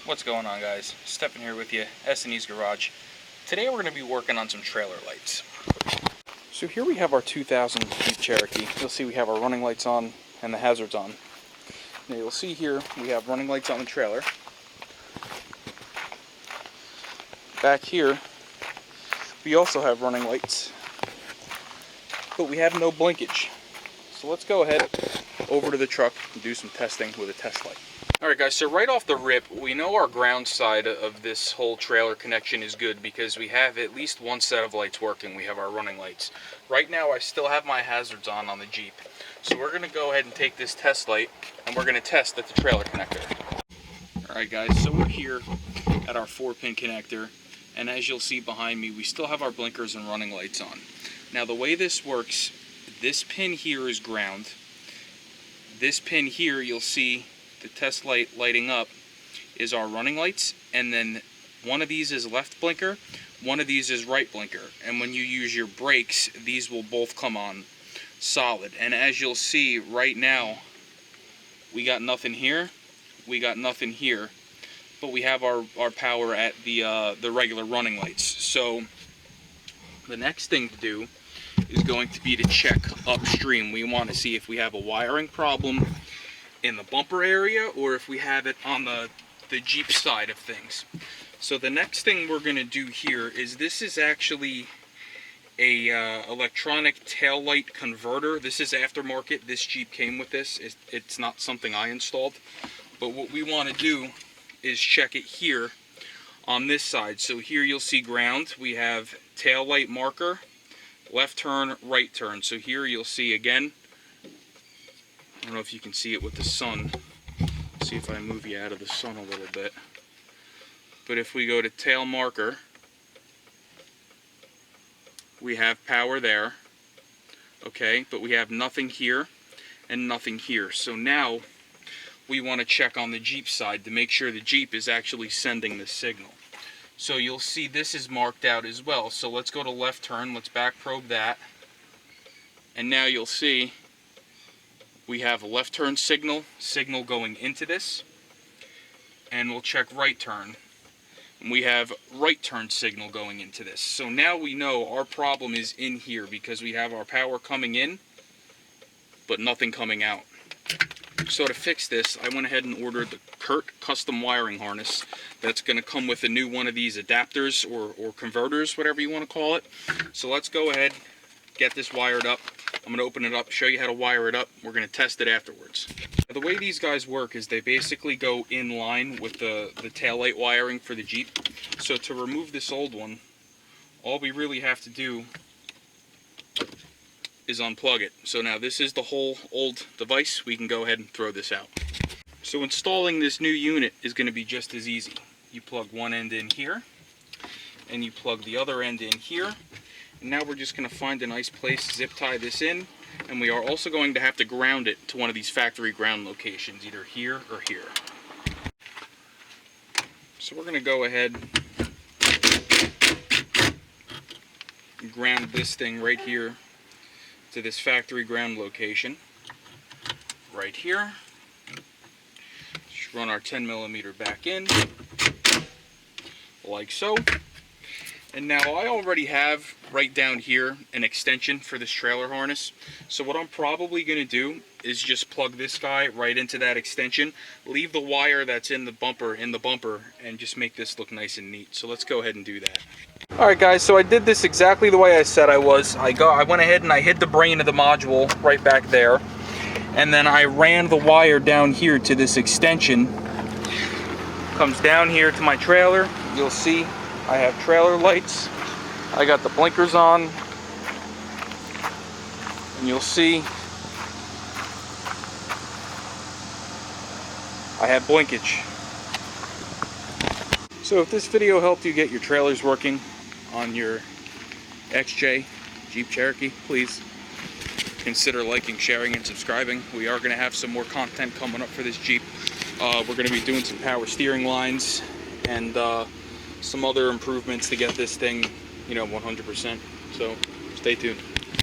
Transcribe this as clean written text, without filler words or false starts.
What's going on, guys? Stepping here with you, S&E's Garage. Today we're going to be working on some trailer lights. So here we have our 2000 Jeep Cherokee. You'll see we have our running lights on and the hazards on. Now you'll see here we have running lights on the trailer. Back here we also have running lights, but we have no blinkage. So let's go ahead over to the truck and do some testing with a test light. Alright guys, so right off the rip, we know our ground side of this whole trailer connection is good because we have at least one set of lights working. We have our running lights. Right now I still have my hazards on the Jeep. So we're going to go ahead and take this test light and we're going to test at the trailer connector. Alright guys, so we're here at our 4-pin connector, and as you'll see behind me, we still have our blinkers and running lights on. Now the way this works, this pin here is ground. This pin here, you'll see the test light lighting up, is our running lights, and then one of these is left blinker, one of these is right blinker, and when you use your brakes, these will both come on solid. And as you'll see right now, we got nothing here, we got nothing here, but we have our power at the regular running lights. So the next thing to do is going to be to check upstream. We want to see if we have a wiring problem in the bumper area or if we have it on the Jeep side of things. So the next thing we're going to do here is, this is actually a electronic tail light converter. This is aftermarket. This Jeep came with this. It's not something I installed. But what we want to do is check it here on this side. So here you'll see ground. We have tail light marker, left turn, right turn. So here you'll see again, I don't know if you can see it with the sun. Let's see if I move you out of the sun a little bit. But if we go to tail marker, we have power there. Okay, but we have nothing here and nothing here. So now we want to check on the Jeep side to make sure the Jeep is actually sending the signal. So you'll see this is marked out as well. So let's go to left turn, let's back probe that. And now you'll see we have a left turn signal going into this. And we'll check right turn. And we have right turn signal going into this. So now we know our problem is in here because we have our power coming in, but nothing coming out. So to fix this, I went ahead and ordered the Curt custom wiring harness. That's going to come with a new one of these adapters or converters, whatever you want to call it. So let's go ahead, get this wired up. I'm going to open it up, show you how to wire it up. We're going to test it afterwards. The way these guys work is they basically go in line with the taillight wiring for the Jeep. So to remove this old one, all we really have to do is unplug it. So now this is the whole old device. We can go ahead and throw this out. So installing this new unit is going to be just as easy. You plug one end in here, and you plug the other end in here. And now we're just going to find a nice place to zip tie this in, and we are also going to have to ground it to one of these factory ground locations, either here or here. So we're going to go ahead and ground this thing right here to this factory ground location right here. Just run our 10mm back in like so. And now I already have right down here an extension for this trailer harness. So what I'm probably going to do is just plug this guy right into that extension, leave the wire that's in the bumper, and just make this look nice and neat. So let's go ahead and do that. Alright guys, so I did this exactly the way I said I was. I went ahead and I hid the brain of the module right back there. And then I ran the wire down here to this extension. Comes down here to my trailer. You'll see I have trailer lights. I got the blinkers on. And you'll see I have blinkage. So if this video helped you get your trailers working on your XJ Jeep Cherokee, please consider liking, sharing, and subscribing. We are going to have some more content coming up for this Jeep. We're going to be doing some power steering lines and some other improvements to get this thing, 100%. So stay tuned.